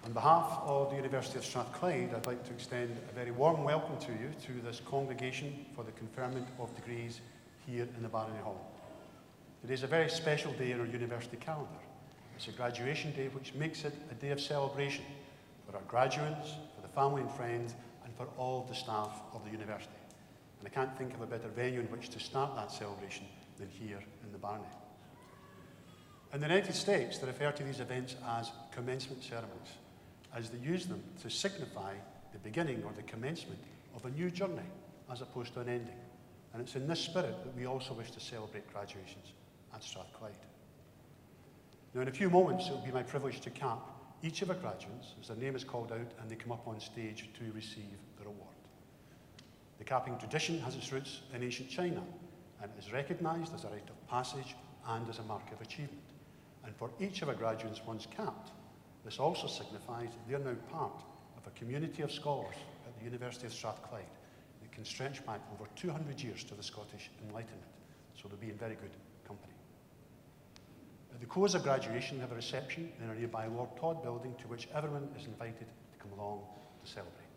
On behalf of the University of Strathclyde, I'd like to extend a very warm welcome to you to this congregation for the Conferment of Degrees here in the Barony Hall. Today is a very special day in our university calendar. It's a graduation day which makes it a day of celebration for our graduates, for the family and friends, and for all the staff of the university. And I can't think of a better venue in which to start that celebration than here in the Barony. In the United States, they refer to these events as commencement ceremonies, as they use them to signify the beginning or the commencement of a new journey, as opposed to an ending. And it's in this spirit that we also wish to celebrate graduations at Strathclyde. Now, in a few moments, it will be my privilege to cap each of our graduates as their name is called out and they come up on stage to receive their award. The capping tradition has its roots in ancient China and is recognised as a rite of passage and as a mark of achievement. And for each of our graduates once capped, this also signifies that they are now part of a community of scholars at the University of Strathclyde that can stretch back over 200 years to the Scottish Enlightenment, so they'll be in very good company. At the close of graduation, we have a reception in our nearby Lord Todd building to which everyone is invited to come along to celebrate.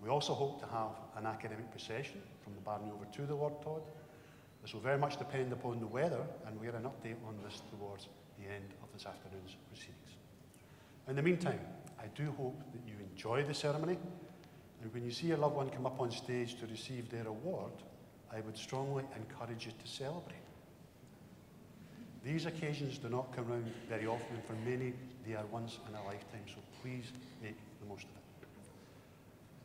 We also hope to have an academic procession from the Barony over to the Lord Todd. This will very much depend upon the weather, and we'll get an update on this towards the end of this afternoon's proceedings. In the meantime, I do hope that you enjoy the ceremony, and when you see your loved one come up on stage to receive their award, I would strongly encourage you to celebrate. These occasions do not come around very often, and for many, they are once in a lifetime, so please make the most of it.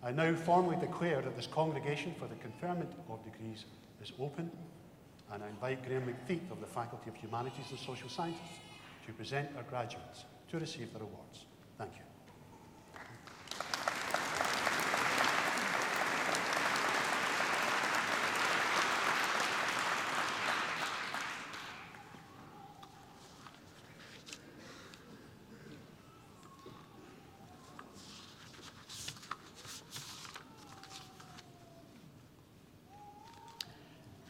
I now formally declare that this congregation for the Conferment of Degrees is open, and I invite Graham McFeet of the Faculty of Humanities and Social Sciences to present our graduates to receive their awards. Thank you.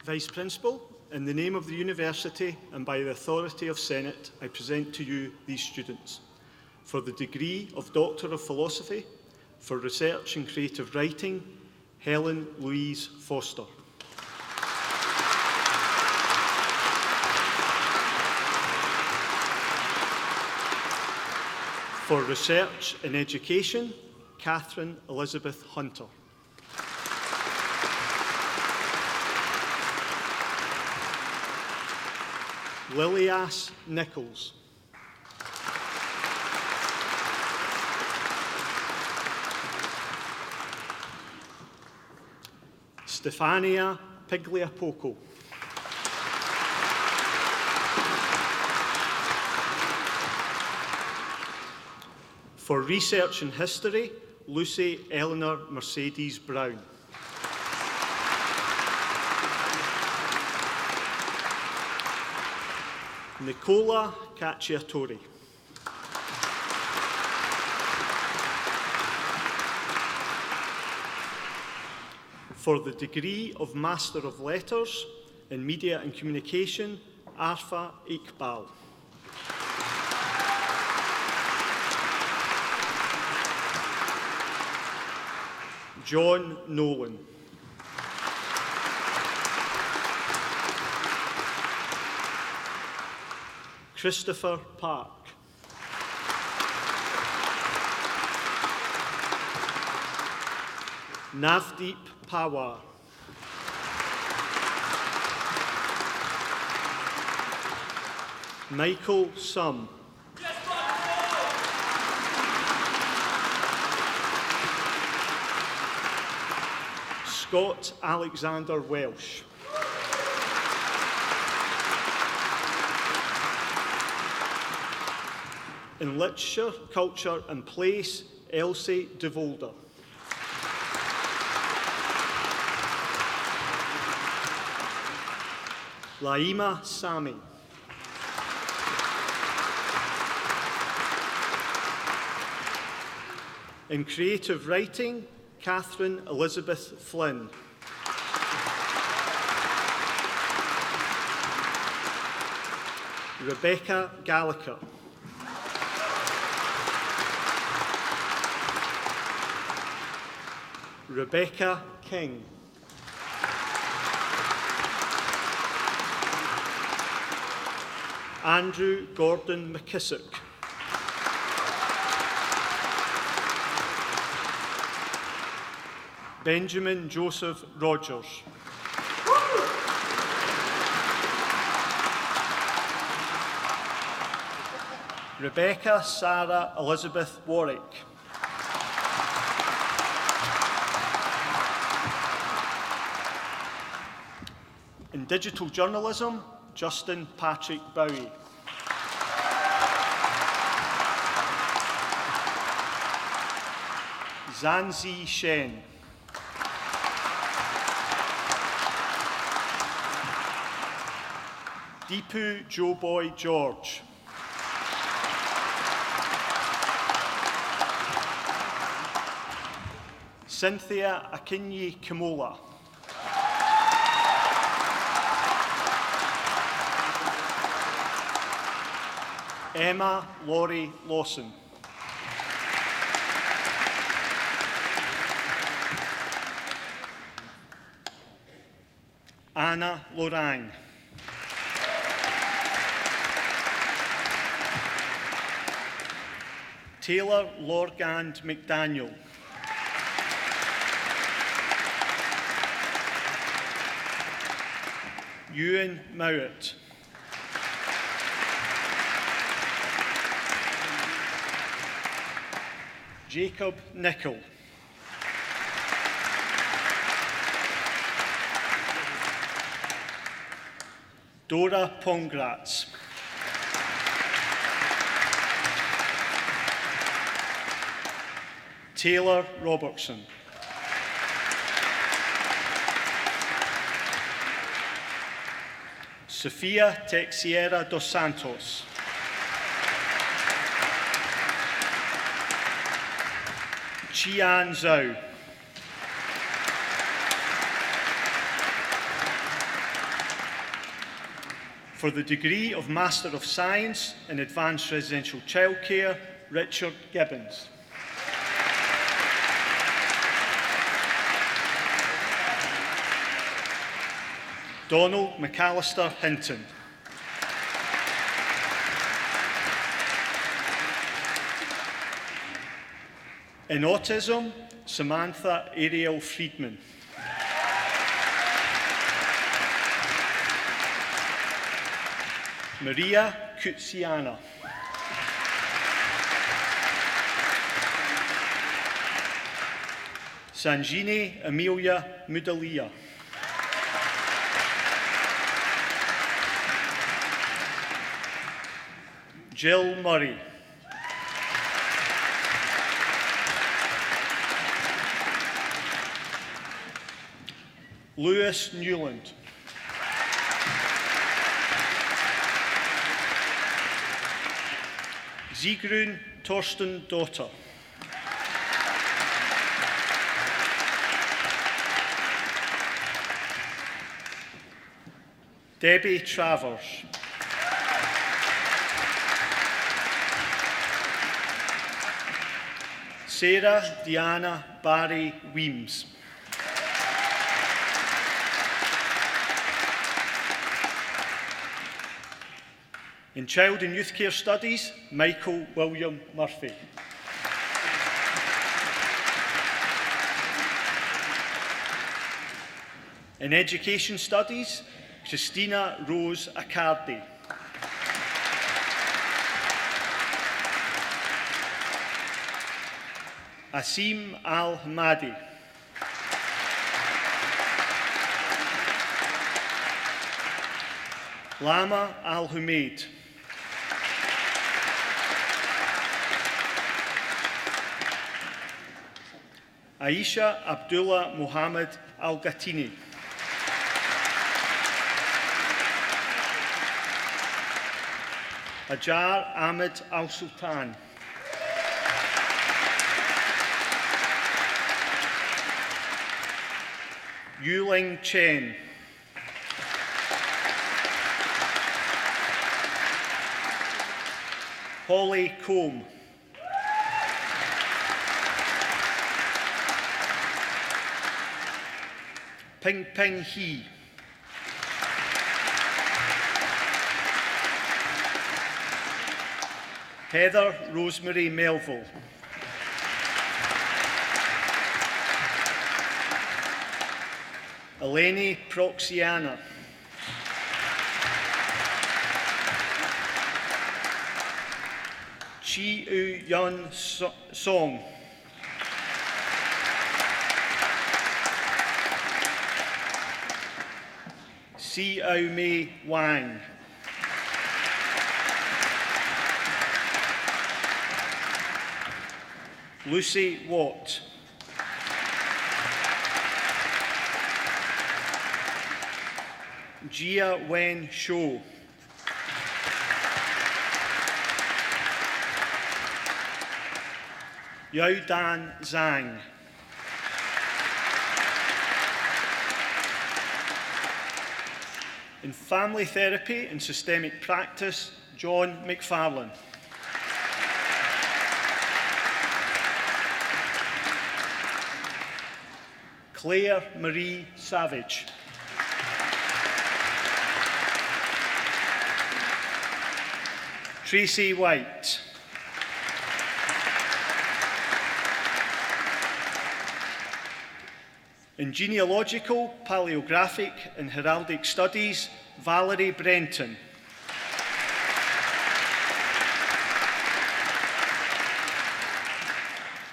Vice Principal, in the name of the University and by the authority of Senate, I present to you these students. For the degree of Doctor of Philosophy, for Research and Creative Writing, Helen Louise Foster. For Research and Education, Catherine Elizabeth Hunter. Lilias Nichols. Stefania Pigliapoco. For Research and History, Lucy Eleanor Mercedes Brown. Nicola Cacciatore. For the degree of Master of Letters in Media and Communication, Arfa Iqbal. John Nolan. Christopher Park. Navdeep Pawar. Michael Sum. Scott Alexander Welsh. In Literature, Culture and Place, Elsie de Volder. Laima Sami. In Creative Writing, Catherine Elizabeth Flynn. Rebecca Gallagher. Rebecca King. Andrew Gordon McKissick. Benjamin Joseph Rogers. Rebecca Sarah Elizabeth Warwick. In digital journalism, Justin Patrick Bowie. Zanzi Shen. Deepu Joeboy George. Cynthia Akinyi Kimola. Emma Laurie Lawson. Anna Lorang. Taylor Lorgand McDaniel. Ewan Mowat. Jacob Nicol. Dora Pongratz. Taylor Robertson. Sofia Texiera dos Santos. Qian Zhao. For the degree of Master of Science in Advanced Residential Childcare, Richard Gibbons. Donald McAllister Hinton. In autism, Samantha Ariel Friedman. Maria Kutsiana. Sanjini Amelia Mudalia. Jill Murray. Lewis Newland. Sigrun Torsten Dotter. Debbie Travers. Sarah Diana Barry Weems. In Child and Youth Care Studies, Michael William Murphy. In Education Studies, Christina Rose Accardi. Asim Al-Hamadi. Lama Al-Humaid. Aisha Abdullah Mohammed Al-Gatini. Hajar Ahmed Al-Sultan. Yuling Chen. Holly Combe. Ping Ping He. Heather Rosemary Melville. Eleni Proxiana. Chi U Yun Song. Si Au Mei Wang. Lucy Watt. Jia Wen Shou. Yao Dan Zhang. In family therapy and systemic practice, John McFarlane. Claire Marie Savage. Tracy White. In genealogical, paleographic and heraldic studies, Valerie Brenton.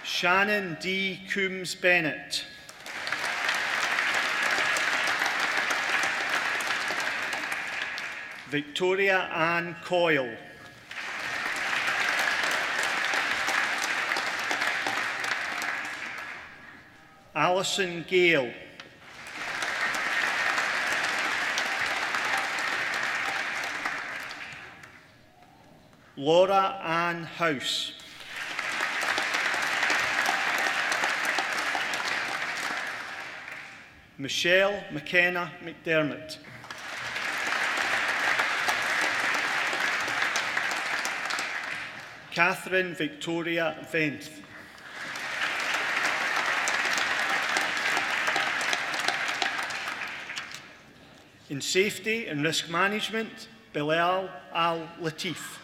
Shannon D. Coombs-Bennett. Victoria Ann Coyle. Alison Gale. Laura Ann House. Michelle McKenna McDermott. Catherine Victoria Venth. In safety and risk management, Bilal Al-Latif.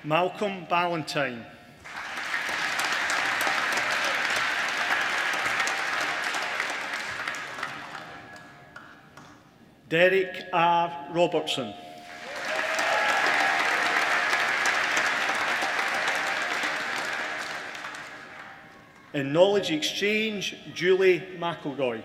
Malcolm Ballantyne. Derek R. Robertson. In knowledge exchange, Julie McElroy.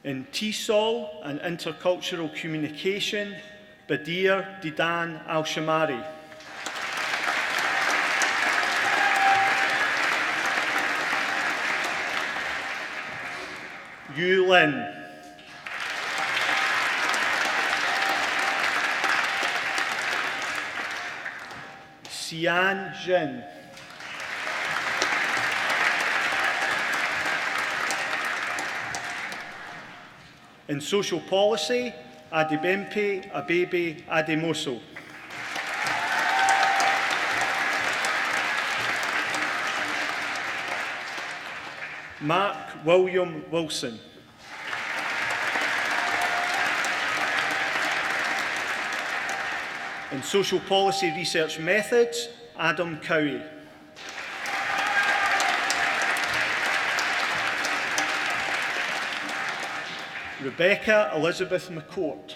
In TESOL and intercultural communication, Badir Didan Al-Shamari. Yu Lin. Xian Jin. In social policy, Adibempe Abebe Ademoso. Mark William Wilson. In social policy research methods, Adam Cowie. Rebecca Elizabeth McCourt.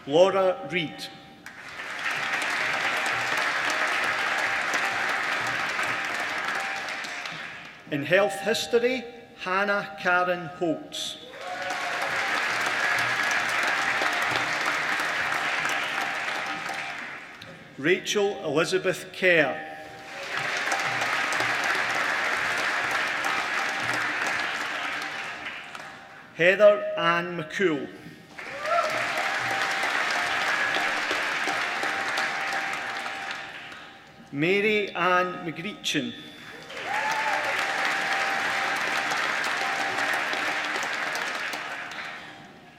Laura Reid. In health history, Hannah Karen Holtz. Rachel Elizabeth Kerr. Heather Ann McCool. Mary Ann McGreechin.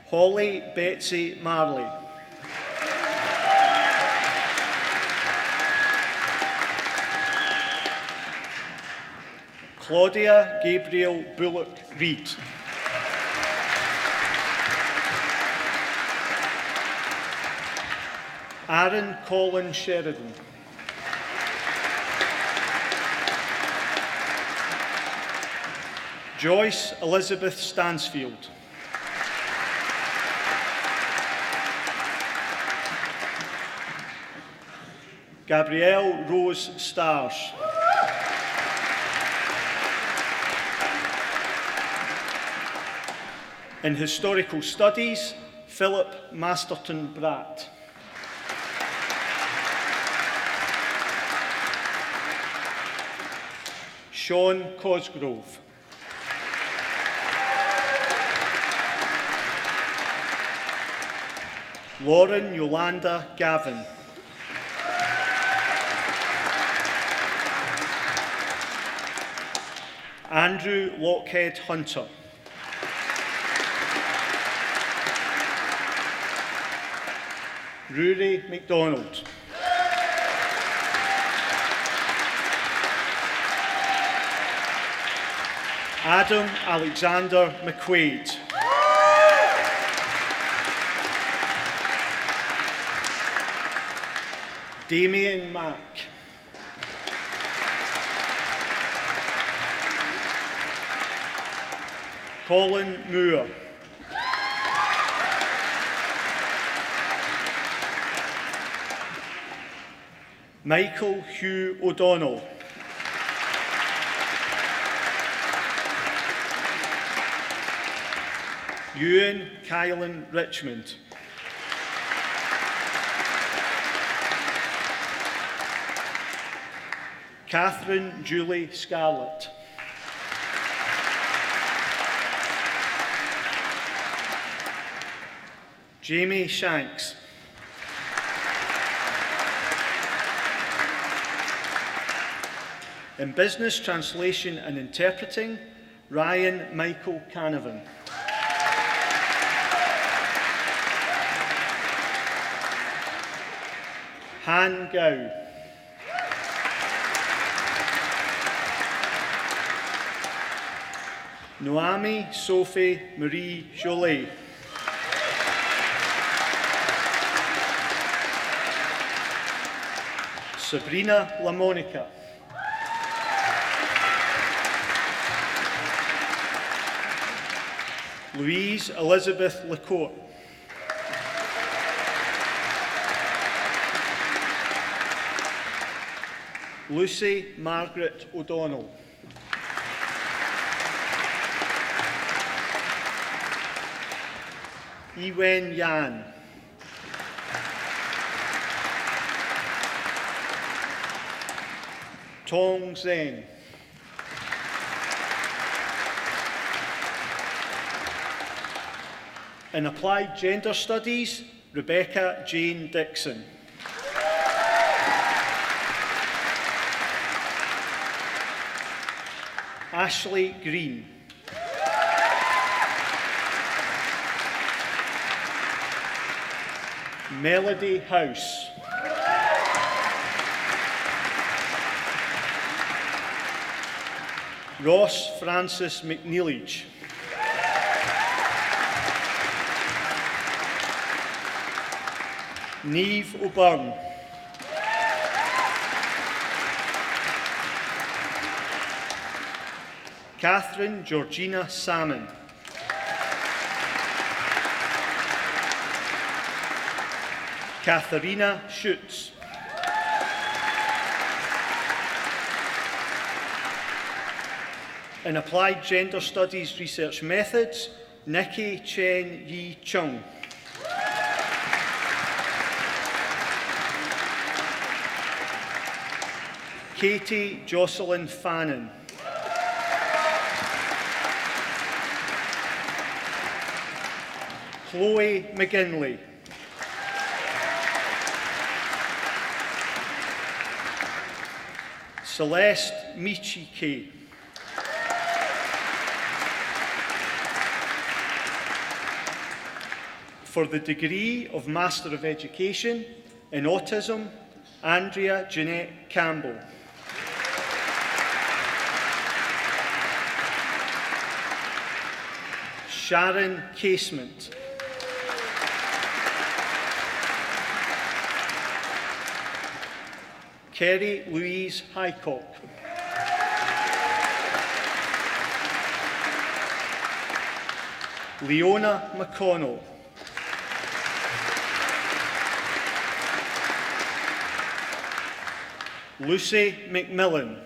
Holly Betsy Marley. Claudia Gabriel Bullock Reid. Aaron Colin Sheridan. Joyce Elizabeth Stansfield. Gabrielle Rose Stars. In Historical Studies, Philip Masterton Bratt. Sean Cosgrove. Lauren Yolanda Gavin. Andrew Lockhead Hunter. Rory MacDonald. Adam Alexander McQuaid. Damien Mack. Colin Moore. Michael Hugh O'Donnell. Ewan Kylan Richmond. Catherine Julie Scarlett. Jamie Shanks. In Business Translation and Interpreting, Ryan Michael Canavan. Han Gao. Noami Sophie Marie Jolie. Sabrina LaMonica. Louise Elizabeth Lacourt. Lucy Margaret O'Donnell. Iwen Yan. Tong Zheng. In Applied Gender Studies, Rebecca Jane Dixon. Ashley Green. Melody House. Ross Francis McNeilage. Niamh O'Byrne. Catherine Georgina Salmon. Katharina Schutz. In Applied Gender Studies Research Methods, Nikki Chen Yi Chung. Katie Jocelyn Fannin. Chloe McGinley. Celeste Michike. For the degree of Master of Education in Autism, Andrea Jeanette Campbell. Sharon Casement. Kerry Louise Highcock. Leona McConnell. Lucy McMillan.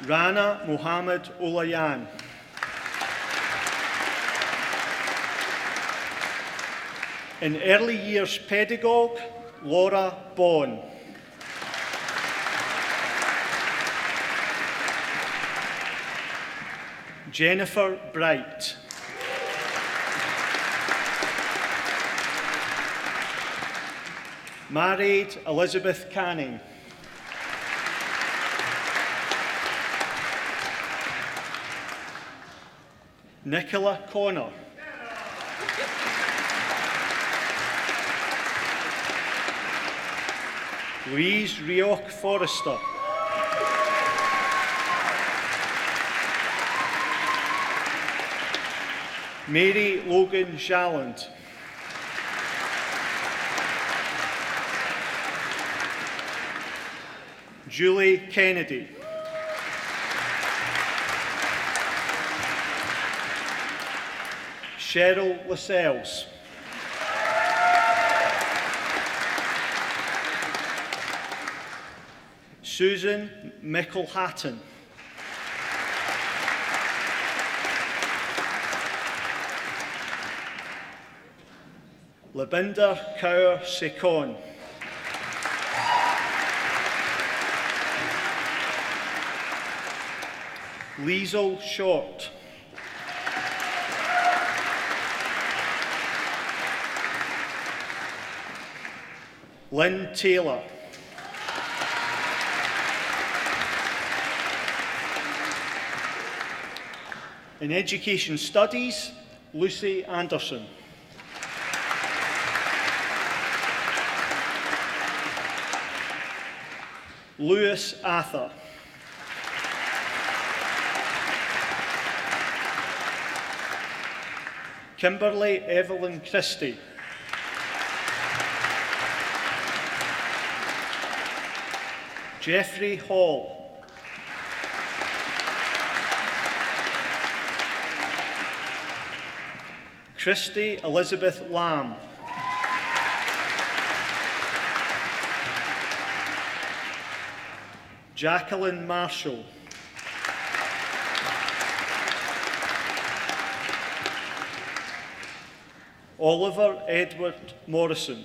Rana Mohammed Olayan. In early years pedagogue, Laura Bond. Jennifer Bright. Married Elizabeth Canning. Nicola Connor. Louise Rioch Forrester. Mary Logan Shalland. Julie Kennedy. Cheryl Lascelles. Susan Mickle-Hatton. Labinder Kaur Sekon. Liesl Short. Lynn Taylor. In Education Studies, Lucy Anderson. Lewis Ather. Kimberly Evelyn Christie. Jeffrey Hall. Christy Elizabeth Lamb. Jacqueline Marshall. Oliver Edward Morrison.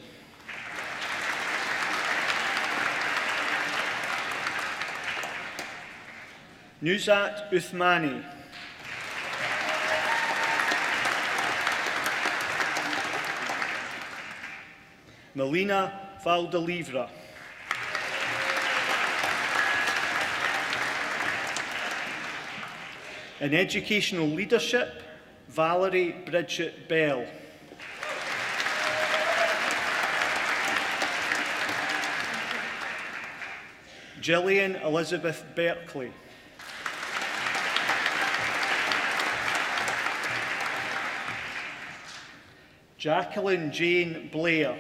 Nuzat Uthmani. Melina Valdelivra. In Educational Leadership, Valerie Bridget Bell. Gillian Elizabeth Berkeley. Jacqueline Jane Blair.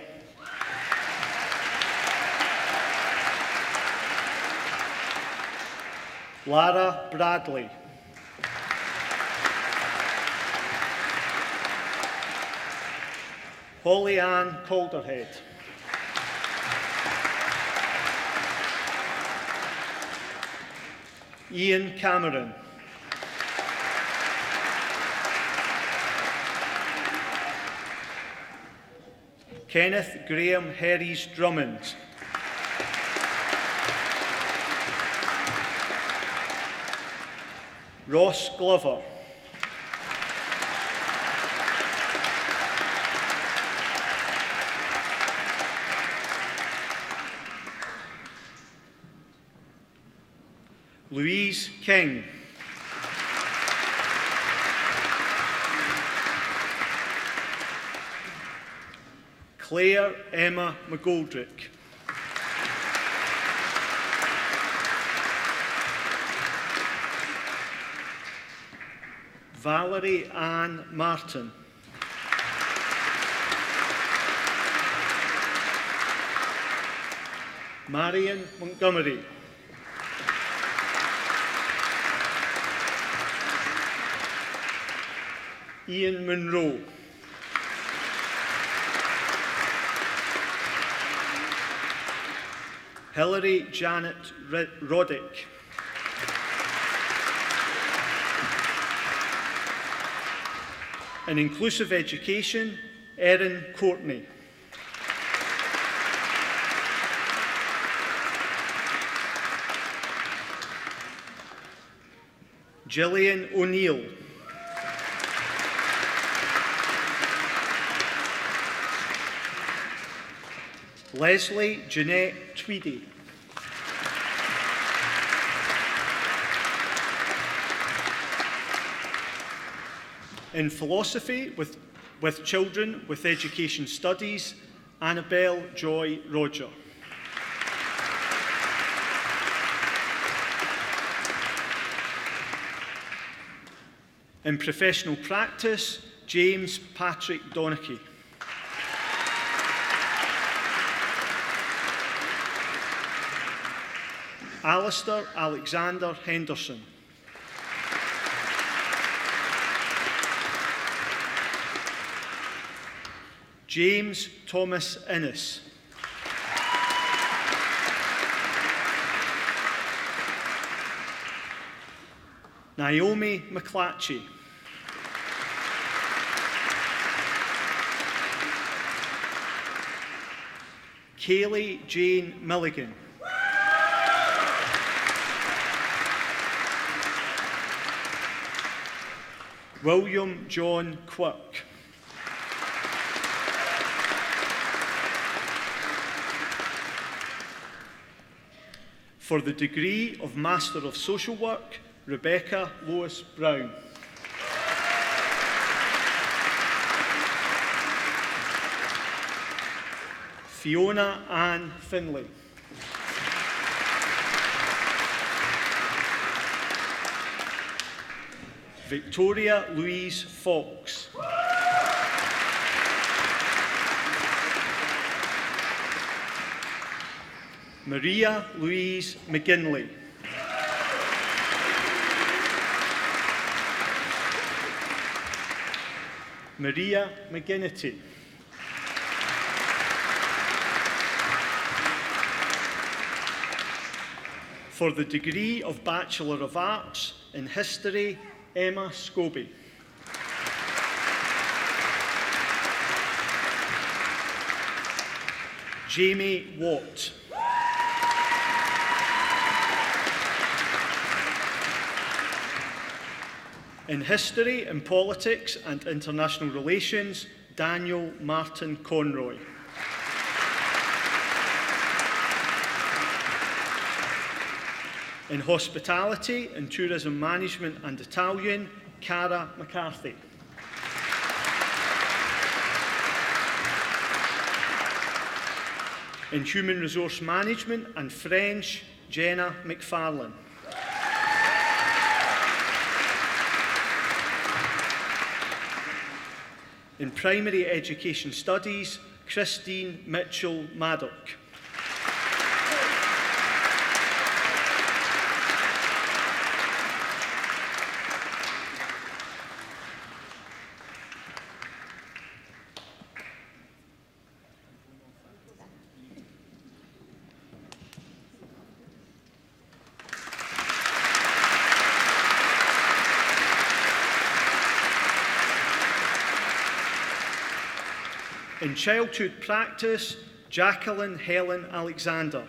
Lara Bradley. Holly Ann Calderhead. Ian Cameron. Kenneth Graham Herries Drummond. Ross Glover. Louise King. Claire Emma McGoldrick. Valerie Ann Martin. Marion Montgomery. Ian Munro. Hilary Janet Roddick. In Inclusive Education, Erin Courtney. Gillian O'Neill. Leslie Jeanette Tweedy. In Philosophy with Children with Education Studies, Annabelle Joy Roger. In Professional Practice, James Patrick Donachie. Alistair Alexander Henderson. James Thomas Innes. Naomi McClatchy. Kaylee Jane Milligan. William John Quirk. For the degree of Master of Social Work, Rebecca Lois Brown. Fiona Ann Finlay. Victoria Louise Fox. Maria Louise McGinley. Maria McGinnity. For the degree of Bachelor of Arts in History, Emma Scobie. Jamie Watt. In History and Politics and International Relations, Daniel Martin Conroy. In Hospitality and Tourism Management and Italian, Cara McCarthy. In Human Resource Management and French, Jenna McFarlane. In Primary Education Studies, Christine Mitchell-Maddock. In Childhood Practice, Jacqueline Helen Alexander.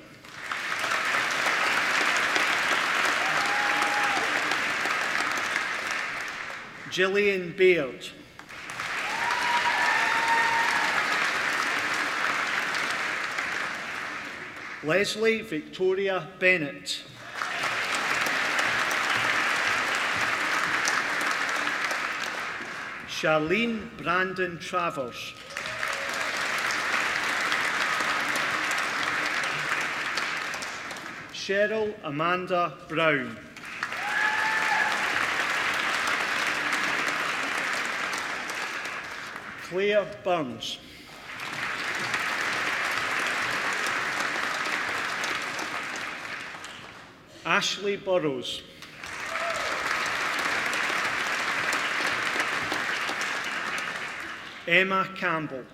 Gillian Baird. Leslie Victoria Bennett. Charlene Brandon Travers. Cheryl Amanda Brown. Claire Burns. Ashley Burrows. Emma Campbell.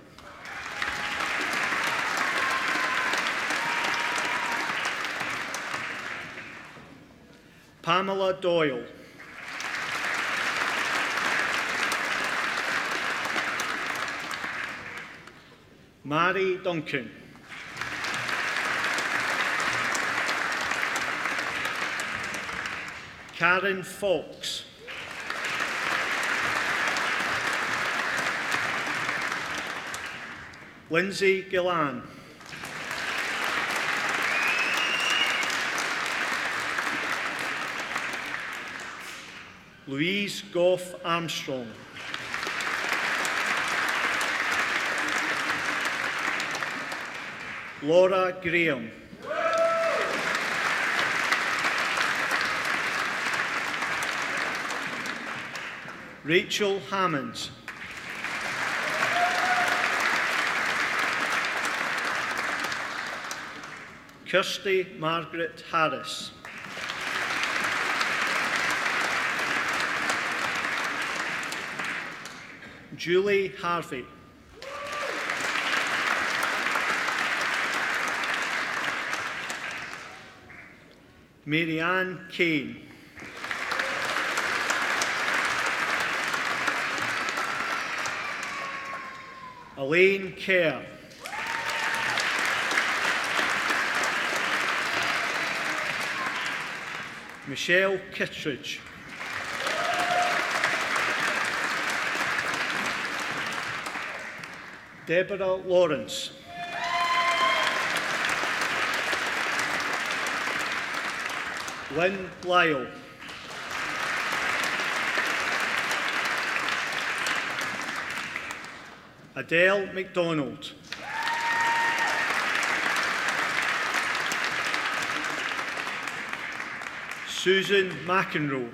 Pamela Doyle. Mary Duncan. Karen Fox. Lindsay Gillan. Louise Goff Armstrong. Laura Graham. Rachel Hammonds. Kirsty Margaret Harris. Julie Harvey. Marianne Kane. Elaine Kerr. Michelle Kittredge. Deborah Lawrence. Lynn Lyle. Adele MacDonald. Susan McEnroe.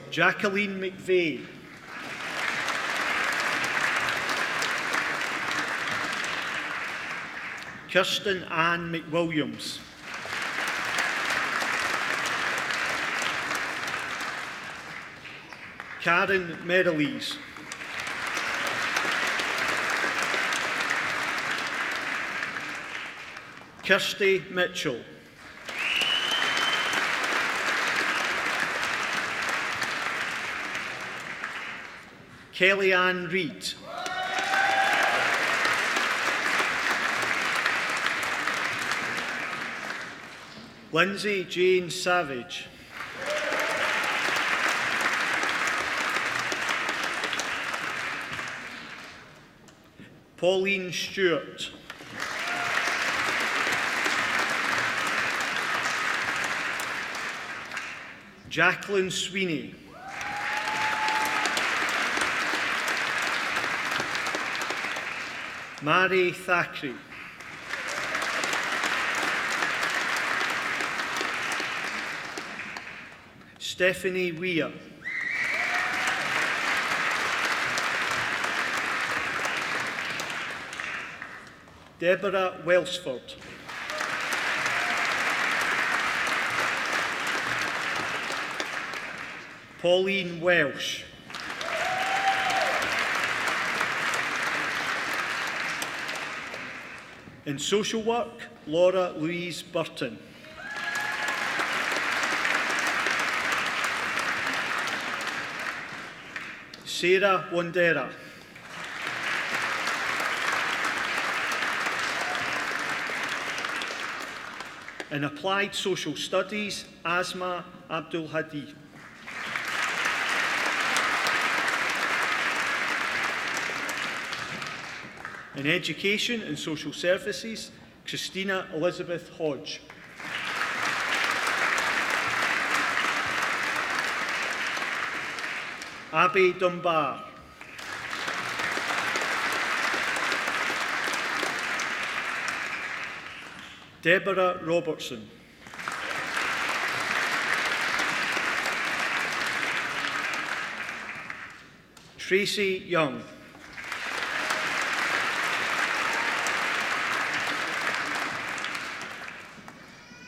Jacqueline McVeigh. Kirsten Ann McWilliams. Karen Merrilees. Kirsty Mitchell. Kellyanne Reid. Lindsay Jane Savage. Pauline Stewart. Jacqueline Sweeney. Mary Thackeray. Stephanie Weir. Deborah Welsford. Pauline Welsh. In social work, Laura Louise Burton. Sarah Wandera. In applied social studies, Asma Abdul Hadi. In education and social services, Christina Elizabeth Hodge. Abby Dunbar. Deborah Robertson. Tracy Young.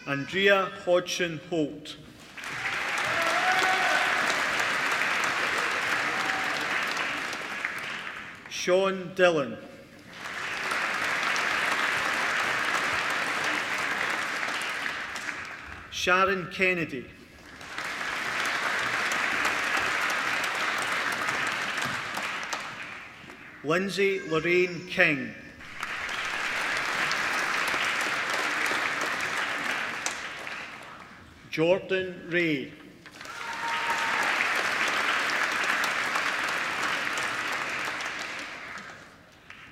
Andrea Hodgson Holt. Sean Dillon. Sharon Kennedy. Lindsay Lorraine King. Jordan Ray.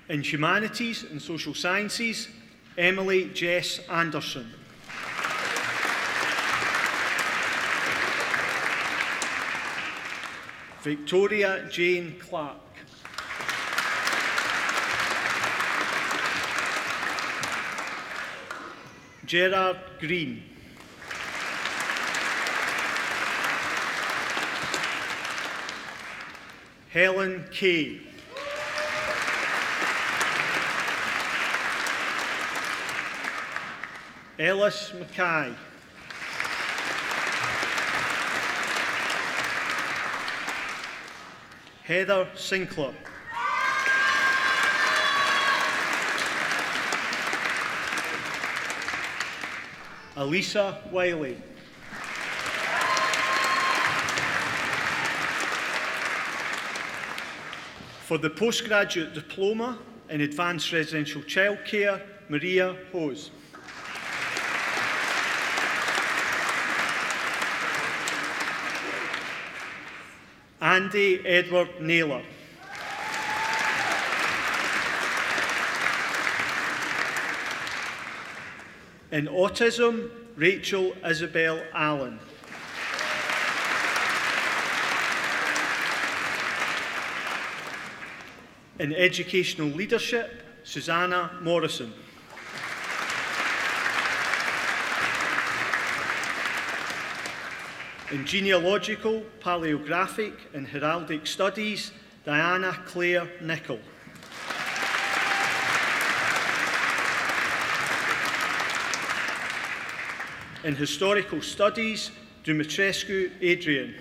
In Humanities and Social Sciences, Emily Jess Anderson. Victoria Jane Clark. Gerard Green. Helen Kay. Ellis Mackay. Heather Sinclair. Elisa Wiley. For the Postgraduate Diploma in Advanced Residential Childcare, Maria Hose. Andy Edward Naylor. In Autism, Rachel Isabel Allen. In Educational Leadership, Susanna Morrison. In Genealogical, Paleographic and Heraldic Studies, Diana Claire Nichol. In Historical Studies, Dumitrescu Adrian.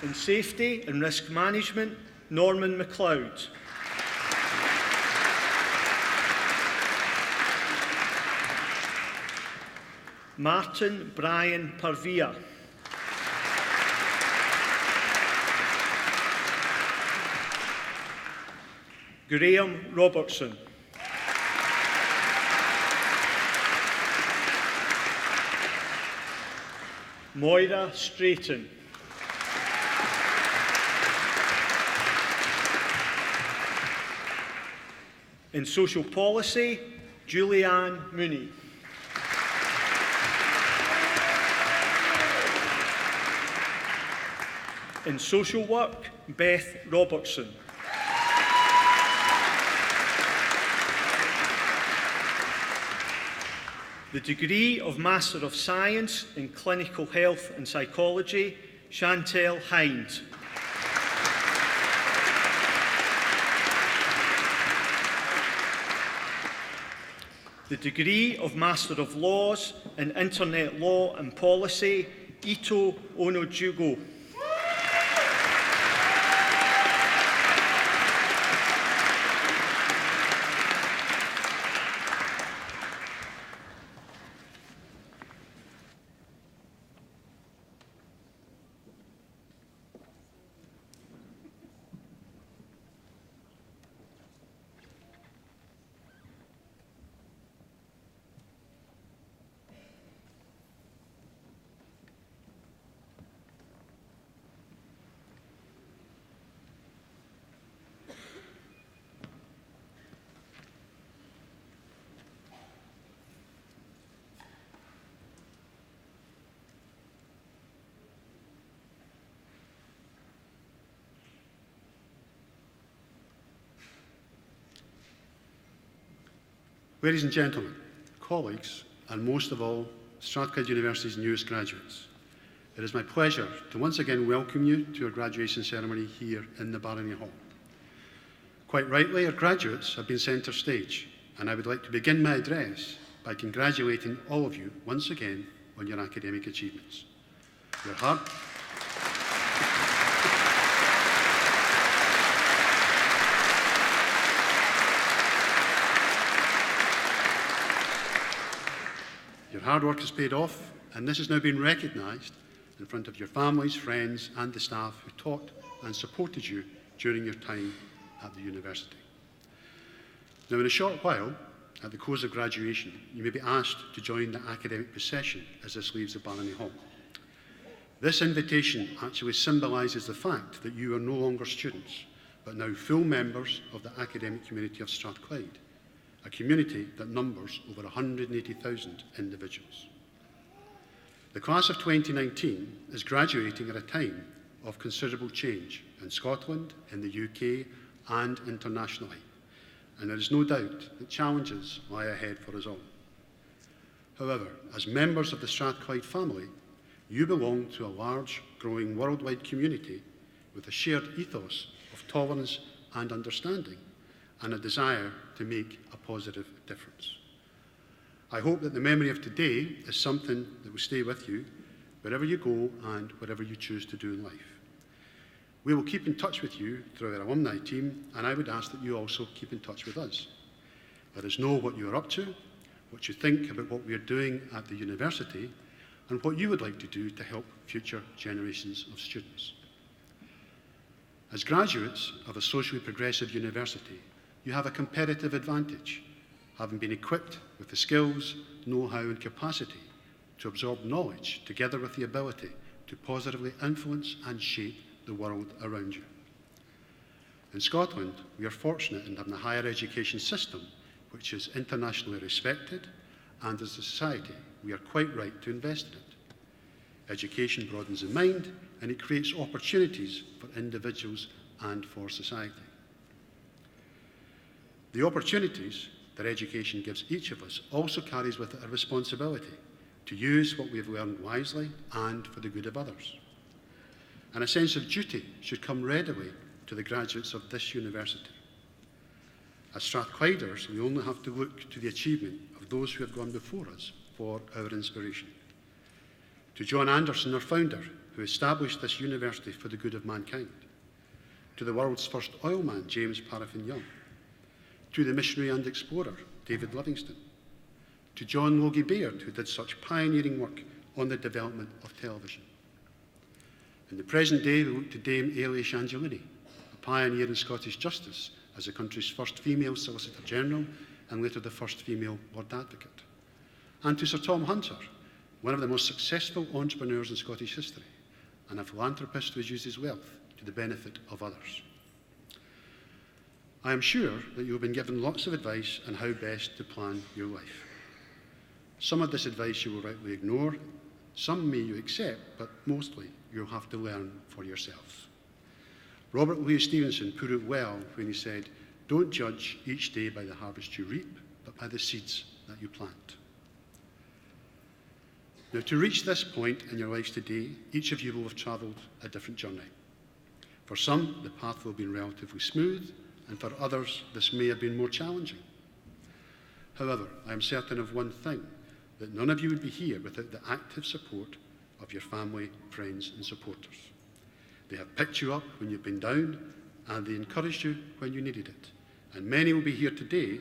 In Safety and Risk Management, Norman MacLeod. Martin Brian Parvia. Graham Robertson. Moira Strayton. In Social Policy, Julianne Mooney. In Social Work, Beth Robertson. The degree of Master of Science in Clinical Health and Psychology, Chantel Hines. The degree of Master of Laws in Internet Law and Policy, Ito Onojugo. Ladies and gentlemen, colleagues, and most of all, Strathclyde University's newest graduates, it is my pleasure to once again welcome you to our graduation ceremony here in the Barony Hall. Quite rightly, our graduates have been centre stage, and I would like to begin my address by congratulating all of you once again on your academic achievements. Your hard work has paid off, and this has now been recognised in front of your families, friends, and the staff who taught and supported you during your time at the university. Now, in a short while, at the close of graduation, you may be asked to join the academic procession as this leaves the Barony Hall. This invitation actually symbolises the fact that you are no longer students, but now full members of the academic community of Strathclyde, a community that numbers over 180,000 individuals. The class of 2019 is graduating at a time of considerable change in Scotland, in the UK, and internationally, and there is no doubt that challenges lie ahead for us all. However, as members of the Strathclyde family, you belong to a large, growing worldwide community with a shared ethos of tolerance and understanding, and a desire to make a positive difference. I hope that the memory of today is something that will stay with you wherever you go and whatever you choose to do in life. We will keep in touch with you through our alumni team, and I would ask that you also keep in touch with us. Let us know what you are up to, what you think about what we are doing at the university, and what you would like to do to help future generations of students. As graduates of a socially progressive university, you have a competitive advantage, having been equipped with the skills, know-how and capacity to absorb knowledge together with the ability to positively influence and shape the world around you. In Scotland, we are fortunate in having a higher education system which is internationally respected, and as a society, we are quite right to invest in it. Education broadens the mind, and it creates opportunities for individuals and for society. The opportunities that education gives each of us also carries with it a responsibility to use what we have learned wisely and for the good of others. And a sense of duty should come readily to the graduates of this university. As Strathclyders, we only have to look to the achievement of those who have gone before us for our inspiration. To John Anderson, our founder, who established this university for the good of mankind. To the world's first oilman, James Paraffin Young. To the missionary and explorer, David Livingstone. To John Logie Baird, who did such pioneering work on the development of television. In the present day, we look to Dame Eilish Angelini, a pioneer in Scottish justice as the country's first female Solicitor General and later the first female Lord Advocate. And to Sir Tom Hunter, one of the most successful entrepreneurs in Scottish history, and a philanthropist who has used his wealth to the benefit of others. I am sure that you have been given lots of advice on how best to plan your life. Some of this advice you will rightly ignore, some may you accept, but mostly you'll have to learn for yourselves. Robert Louis Stevenson put it well when he said, "Don't judge each day by the harvest you reap, but by the seeds that you plant." Now, to reach this point in your lives today, each of you will have travelled a different journey. For some, the path will have been relatively smooth, and for others, this may have been more challenging. However, I am certain of one thing, that none of you would be here without the active support of your family, friends, and supporters. They have picked you up when you've been down, and they encouraged you when you needed it. And many will be here today,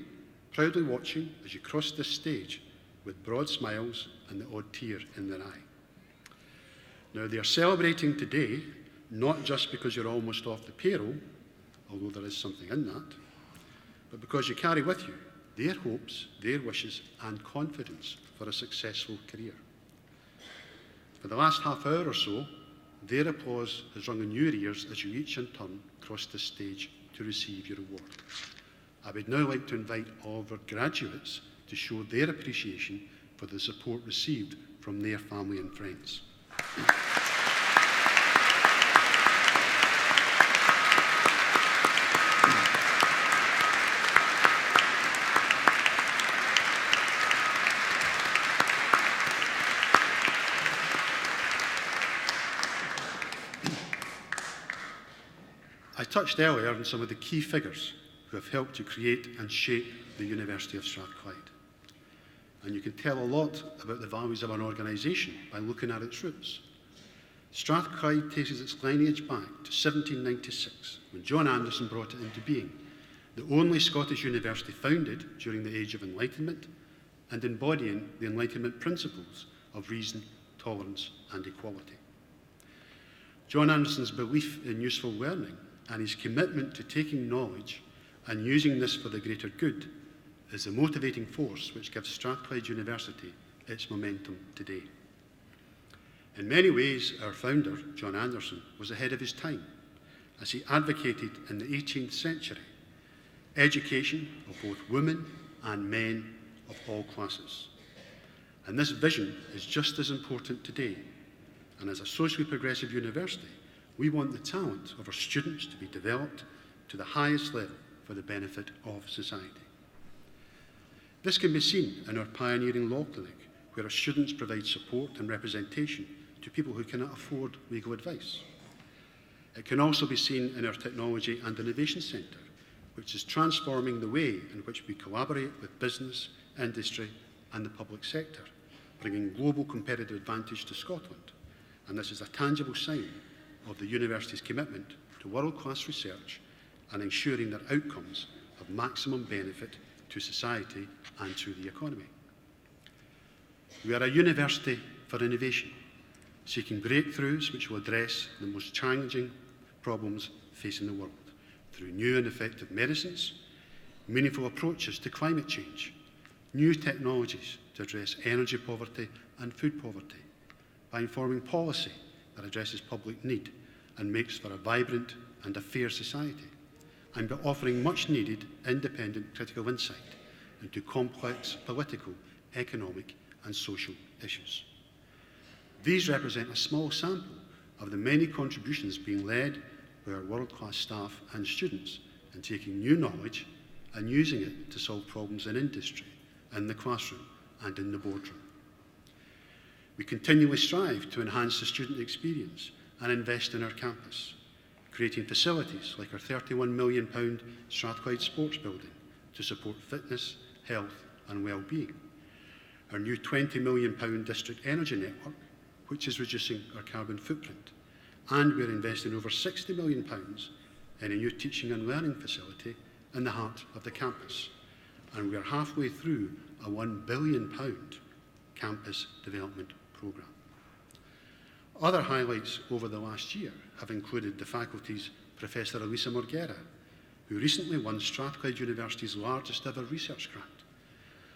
proudly watching as you cross this stage with broad smiles and the odd tear in their eye. Now, they are celebrating today, not just because you're almost off the payroll, although there is something in that, but because you carry with you their hopes, their wishes, and confidence for a successful career. For the last half hour or so, their applause has rung in your ears as you each in turn cross this stage to receive your award. I would now like to invite all of our graduates to show their appreciation for the support received from their family and friends. touched earlier on some of the key figures who have helped to create and shape the University of Strathclyde. And you can tell a lot about the values of an organisation by looking at its roots. Strathclyde traces its lineage back to 1796, when John Anderson brought it into being, the only Scottish university founded during the Age of Enlightenment and embodying the Enlightenment principles of reason, tolerance and equality. John Anderson's belief in useful learning and his commitment to taking knowledge and using this for the greater good is the motivating force which gives Strathclyde University its momentum today. In many ways, our founder, John Anderson, was ahead of his time as he advocated in the 18th century education of both women and men of all classes. And this vision is just as important today. And as a socially progressive university, we want the talent of our students to be developed to the highest level for the benefit of society. This can be seen in our pioneering law clinic, where our students provide support and representation to people who cannot afford legal advice. It can also be seen in our Technology and Innovation Centre, which is transforming the way in which we collaborate with business, industry and the public sector, bringing global competitive advantage to Scotland. And this is a tangible sign of the university's commitment to world-class research and ensuring that outcomes of maximum benefit to society and to the economy. We are a university for innovation, seeking breakthroughs which will address the most challenging problems facing the world through new and effective medicines, meaningful approaches to climate change, new technologies to address energy poverty and food poverty, by informing policy that addresses public need and makes for a vibrant and a fair society, and by offering much needed independent critical insight into complex political, economic and social issues. These represent a small sample of the many contributions being led by our world-class staff and students in taking new knowledge and using it to solve problems in industry, in the classroom and in the boardroom. We continually strive to enhance the student experience and invest in our campus, creating facilities like our £31 million Strathclyde Sports Building to support fitness, health and well-being, our new £20 million district energy network, which is reducing our carbon footprint, and we're investing over £60 million in a new teaching and learning facility in the heart of the campus, and we are halfway through a £1 billion campus development programme. Other highlights over the last year have included the faculty's Professor Elisa Morguera, who recently won Strathclyde University's largest ever research grant,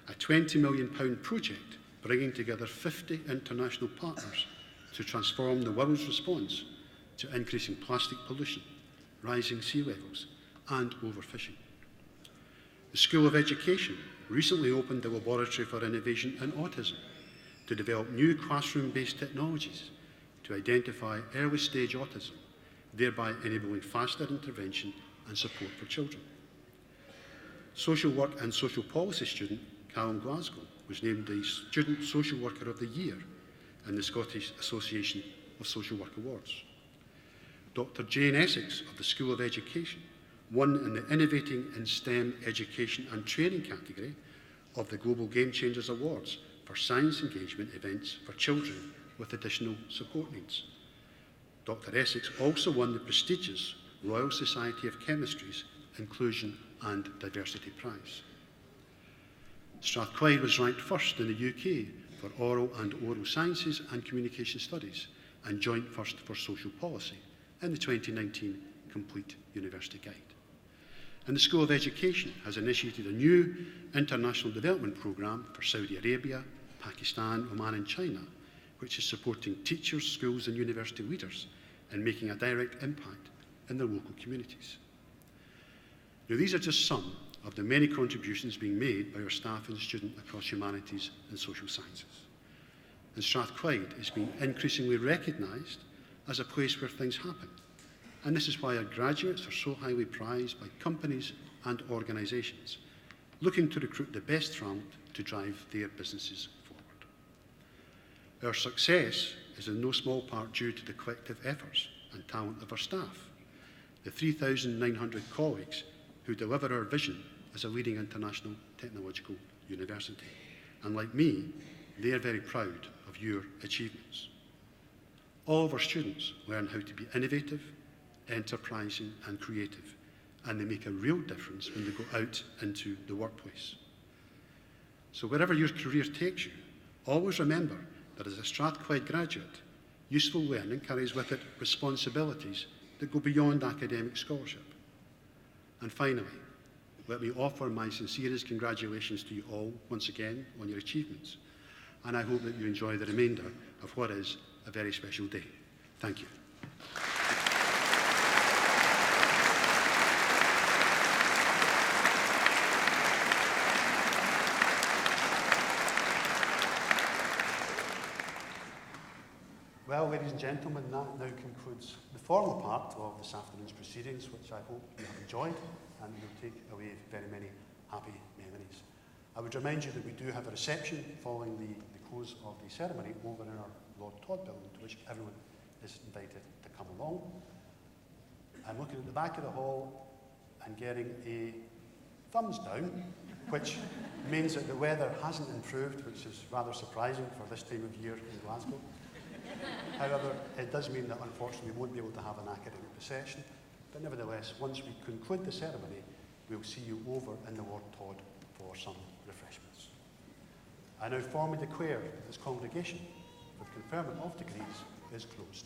a £20 million project bringing together 50 international partners to transform the world's response to increasing plastic pollution, rising sea levels and overfishing. The School of Education recently opened a laboratory for innovation in autism to develop new classroom-based technologies to identify early-stage autism, thereby enabling faster intervention and support for children. Social work and social policy student Callum Glasgow was named the Student Social Worker of the Year in the Scottish Association of Social Work Awards. Dr. Jane Essex of the School of Education won in the Innovating in STEM Education and Training category of the Global Game Changers Awards for science engagement events for children with additional support needs. Dr. Essex also won the prestigious Royal Society of Chemistry's Inclusion and Diversity Prize. Strathclyde was ranked first in the UK for oral and oral sciences and communication studies, and joint first for social policy in the 2019 Complete University Guide. And the School of Education has initiated a new international development programme for Saudi Arabia, Pakistan, Oman and China, which is supporting teachers, schools and university leaders in making a direct impact in their local communities. Now, these are just some of the many contributions being made by our staff and students across humanities and social sciences. And Strathclyde is being increasingly recognised as a place where things happen. And this is why our graduates are so highly prized by companies and organisations looking to recruit the best talent to drive their businesses forward. Our success is in no small part due to the collective efforts and talent of our staff, the 3,900 colleagues who deliver our vision as a leading international technological university. And like me, they are very proud of your achievements. All of our students learn how to be innovative, enterprising and creative, and they make a real difference when they go out into the workplace. So wherever your career takes you, always remember that as a Strathclyde graduate, useful learning carries with it responsibilities that go beyond academic scholarship. And finally, let me offer my sincerest congratulations to you all once again on your achievements. And I hope that you enjoy the remainder of what is a very special day. Thank you. Well, ladies and gentlemen, that now concludes the formal part of this afternoon's proceedings, which I hope you have enjoyed and will take away very many happy memories. I would remind you that we do have a reception following the close of the ceremony over in our Lord Todd building, to which everyone is invited to come along. I'm looking at the back of the hall and getting a thumbs down, which means that the weather hasn't improved, which is rather surprising for this time of year in Glasgow. However, it does mean that unfortunately we won't be able to have an academic procession, but nevertheless, once we conclude the ceremony, we'll see you over in the Lord Todd for some refreshments. I now formally declare that this congregation for the conferment of degrees is closed.